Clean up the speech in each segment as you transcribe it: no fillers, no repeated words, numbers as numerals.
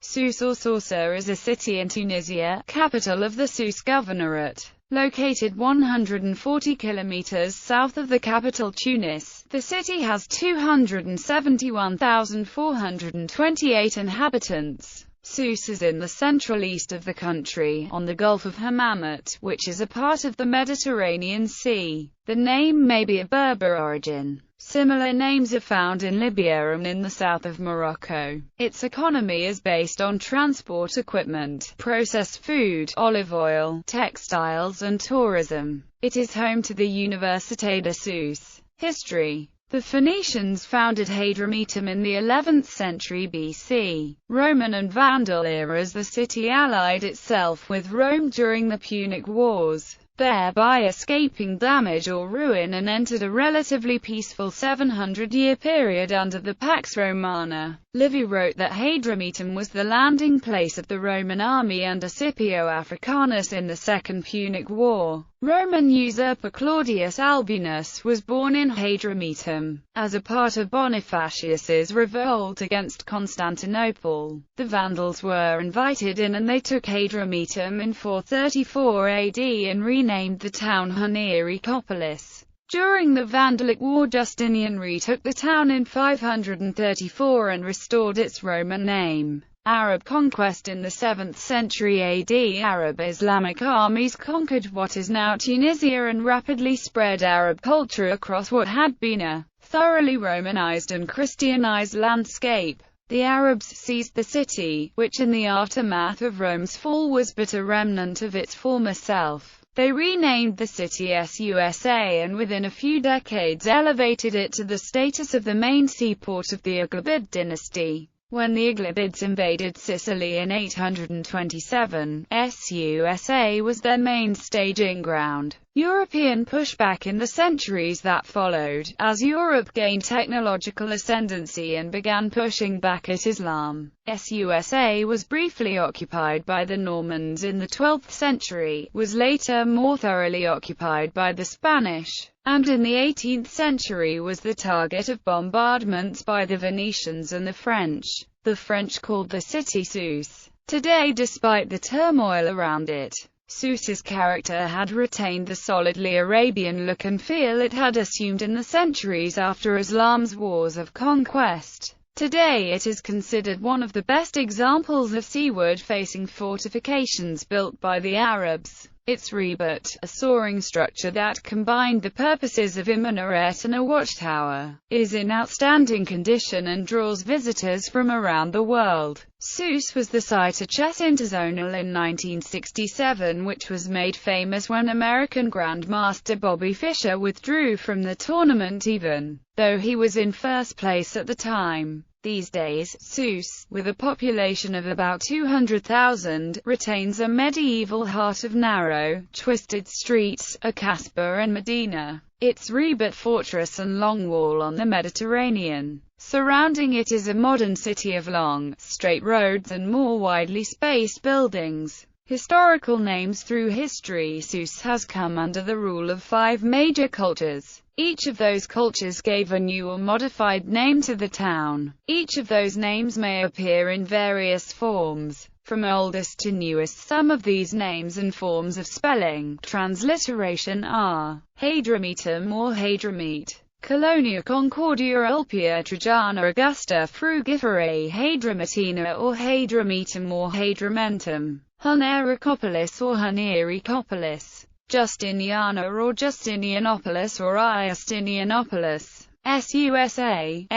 Sousse or Sousse is a city in Tunisia, capital of the Sousse Governorate. Located 140 kilometers south of the capital Tunis, the city has 271,428 inhabitants. Sousse is in the central east of the country, on the Gulf of Hammamet, which is a part of the Mediterranean Sea. The name may be of Berber origin. Similar names are found in Libya and in the south of Morocco. Its economy is based on transport equipment, processed food, olive oil, textiles and tourism. It is home to the Université de Sousse. History. The Phoenicians founded Hadramautum in the 11th century BC. Roman and Vandal eras. The city allied itself with Rome during the Punic Wars, thereby escaping damage or ruin, and entered a relatively peaceful 700-year period under the Pax Romana. Livy wrote that Hadramautum was the landing place of the Roman army under Scipio Africanus in the Second Punic War. Roman usurper Claudius Albinus was born in Hadramautum, as a part of Bonifacius's revolt against Constantinople. The Vandals were invited in and they took Hadramautum in 434 AD and renamed the town Hierapolis. During the Vandalic War, Justinian retook the town in 534 and restored its Roman name. Arab conquest. In the 7th century AD, Arab Islamic armies conquered what is now Tunisia and rapidly spread Arab culture across what had been a thoroughly Romanized and Christianized landscape. The Arabs seized the city, which in the aftermath of Rome's fall was but a remnant of its former self. They renamed the city Sousse and within a few decades elevated it to the status of the main seaport of the Aghlabid dynasty. When the Aghlabids invaded Sicily in 827, Sousse was their main staging ground. European pushback. In the centuries that followed, as Europe gained technological ascendancy and began pushing back at Islam, Sousse was briefly occupied by the Normans in the 12th century, was later more thoroughly occupied by the Spanish, and in the 18th century was the target of bombardments by the Venetians and the French. The French called the city Sousse. Today, despite the turmoil around it, Sousse's character had retained the solidly Arabian look and feel it had assumed in the centuries after Islam's wars of conquest. Today it is considered one of the best examples of seaward-facing fortifications built by the Arabs. Its rebut, a soaring structure that combined the purposes of a minaret and a watchtower, is in outstanding condition and draws visitors from around the world. Sousse was the site of chess international in 1967, which was made famous when American Grandmaster Bobby Fischer withdrew from the tournament even though he was in first place at the time. These days, Sousse, with a population of about 200,000, retains a medieval heart of narrow, twisted streets, a Casbah and Medina, its rebuilt fortress and long wall on the Mediterranean. Surrounding it is a modern city of long, straight roads and more widely spaced buildings. Historical names. Through history, Sousse has come under the rule of 5 major cultures. Each of those cultures gave a new or modified name to the town. Each of those names may appear in various forms, from oldest to newest. Some of these names and forms of spelling transliteration are Hadramautum or Hadramete, Colonia, Concordia, Ulpia, Trajana, Augusta, Frugiferae, Hadramatina or Hadramautum or Hadramentum, Hierapolis or Hierapolis, Justiniana or Justinianopolis or Justinianopolis, Sousse,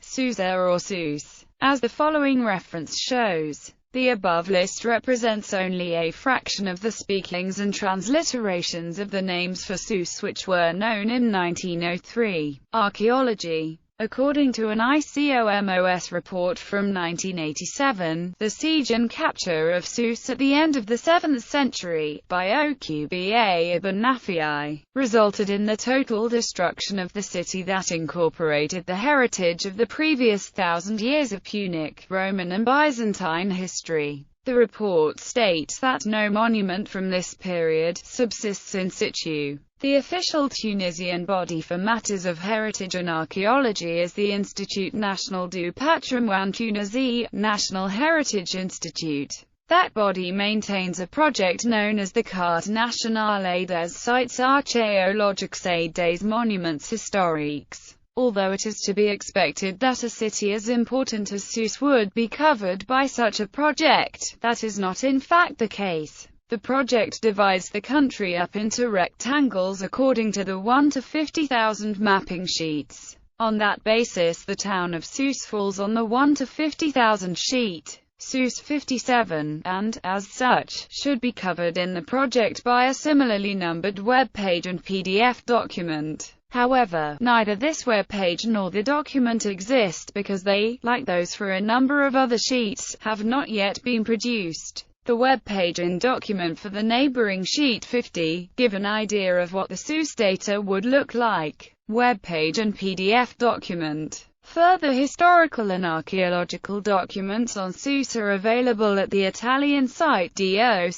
Sousse or Sousse. As the following reference shows, the above list represents only a fraction of the speakings and transliterations of the names for Sousse which were known in 1903. Archaeology. According to an ICOMOS report from 1987, the siege and capture of Sousse at the end of the 7th century, by Oqba ibn Nafi, resulted in the total destruction of the city that incorporated the heritage of the previous 1,000 years of Punic, Roman and Byzantine history. The report states that no monument from this period subsists in situ. The official Tunisian body for matters of heritage and archaeology is the Institut National du Patrimoine Tunisien, National Heritage Institute. That body maintains a project known as the Carte Nationale des Sites Archéologiques et des Monuments Historiques. Although it is to be expected that a city as important as Sousse would be covered by such a project, that is not in fact the case. The project divides the country up into rectangles according to the 1 to 50,000 mapping sheets. On that basis, the town of Sousse falls on the 1 to 50,000 sheet, Sousse 57, and, as such, should be covered in the project by a similarly numbered web page and PDF document. However, neither this web page nor the document exist because they, like those for a number of other sheets, have not yet been produced. The web page and document for the neighboring sheet 50 give an idea of what the Sousse data would look like. Web page and PDF document. Further historical and archaeological documents on Sousse are available at the Italian site DOCARTIS.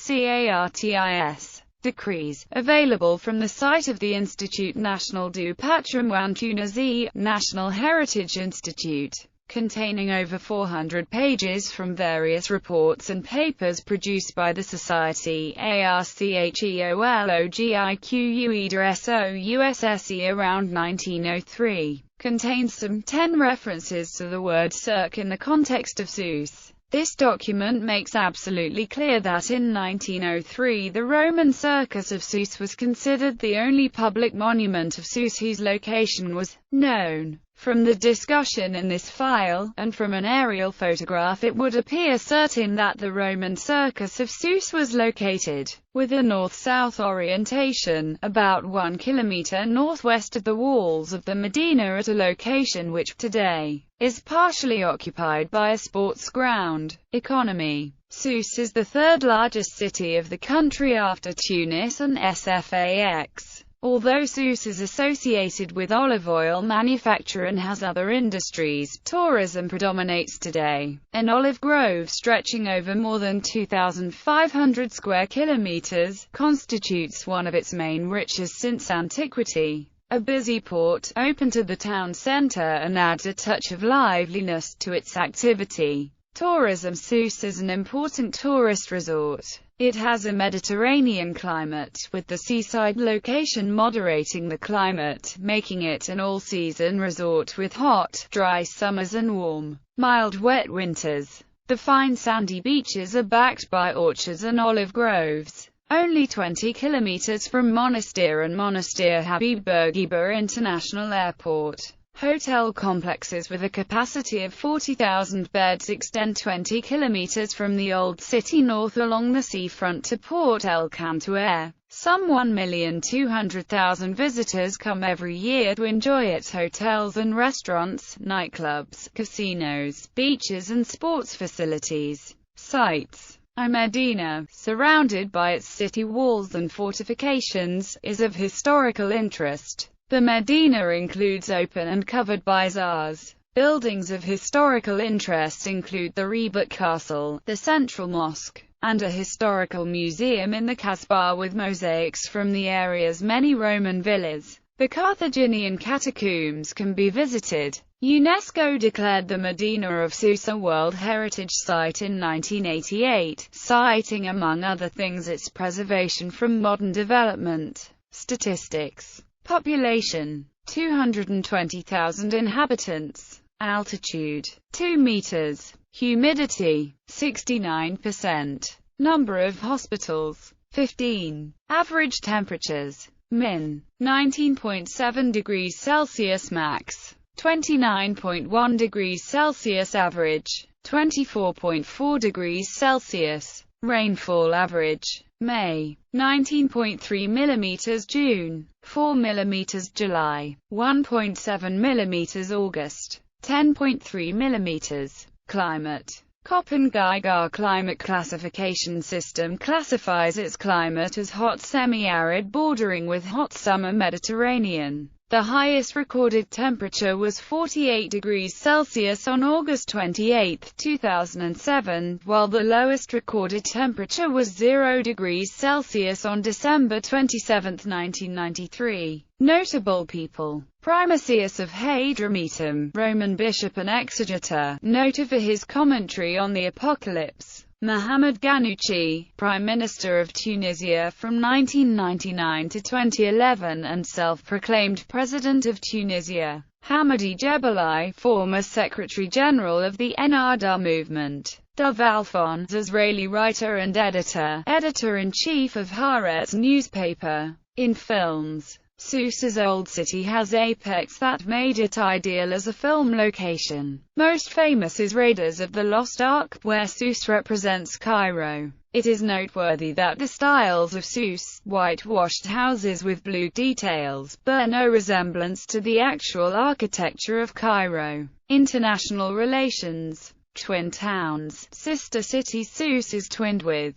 Decrees, available from the site of the Institut National du Patrimoine Tunisien, National Heritage Institute, containing over 400 pages from various reports and papers produced by the Society Archéologique around 1903, contains some 10 references to the word cirque in the context of Sousse. This document makes absolutely clear that in 1903 the Roman circus of Sousse was considered the only public monument of Sousse whose location was known. From the discussion in this file, and from an aerial photograph, it would appear certain that the Roman circus of Sousse was located, with a north-south orientation, about 1 kilometer northwest of the walls of the Medina at a location which, today, is partially occupied by a sports ground. Economy. Sousse is the third largest city of the country after Tunis and Sfax. Although Sousse is associated with olive oil manufacture and has other industries, tourism predominates today. An olive grove stretching over more than 2,500 square kilometers constitutes one of its main riches since antiquity. A busy port, open to the town center, and adds a touch of liveliness to its activity. Tourism. Sousse is an important tourist resort. It has a Mediterranean climate, with the seaside location moderating the climate, making it an all-season resort with hot, dry summers and warm, mild wet winters. The fine sandy beaches are backed by orchards and olive groves. Only 20 kilometers from Monastir and Monastir Habib Bourguiba International Airport. Hotel complexes with a capacity of 40,000 beds extend 20 kilometers from the old city north along the seafront to Port El Cantuaire. Some 1,200,000 visitors come every year to enjoy its hotels and restaurants, nightclubs, casinos, beaches and sports facilities. Sites. Medina, surrounded by its city walls and fortifications, is of historical interest. The Medina includes open and covered bazaars. Buildings of historical interest include the Rebat Castle, the Central Mosque, and a historical museum in the Kasbah with mosaics from the area's many Roman villas. The Carthaginian catacombs can be visited. UNESCO declared the Medina of Sousse a World Heritage Site in 1988, citing among other things its preservation from modern development. Statistics. Population. 220,000 inhabitants. Altitude. 2 meters. Humidity. 69%. Number of hospitals. 15. Average temperatures. Min. 19.7 degrees Celsius. Max. 29.1 degrees Celsius. Average. 24.4 degrees Celsius. Rainfall average. May. 19.3 mm. June. 4 mm. July. 1.7 mm. August. 10.3 mm. Climate. Köppen-Geiger climate classification system classifies its climate as hot semi-arid bordering with hot summer Mediterranean. The highest recorded temperature was 48 degrees Celsius on August 28, 2007, while the lowest recorded temperature was 0 degrees Celsius on December 27, 1993. Notable people: Primasius of Hadrammetum, Roman bishop and exegetor, noted for his commentary on the Apocalypse. Mohamed Ghannouchi, Prime Minister of Tunisia from 1999 to 2011 and self-proclaimed President of Tunisia. Hamadi Jebeli, former Secretary-General of the Ennahda movement. Dov Alphonse, Israeli writer and editor, editor-in-chief of Haaretz newspaper. In films, Sousse's old city has apex that made it ideal as a film location. Most famous is Raiders of the Lost Ark, where Sousse represents Cairo. It is noteworthy that the styles of Sousse, whitewashed houses with blue details, bear no resemblance to the actual architecture of Cairo. International relations. Twin towns, sister cities. Sousse is twinned with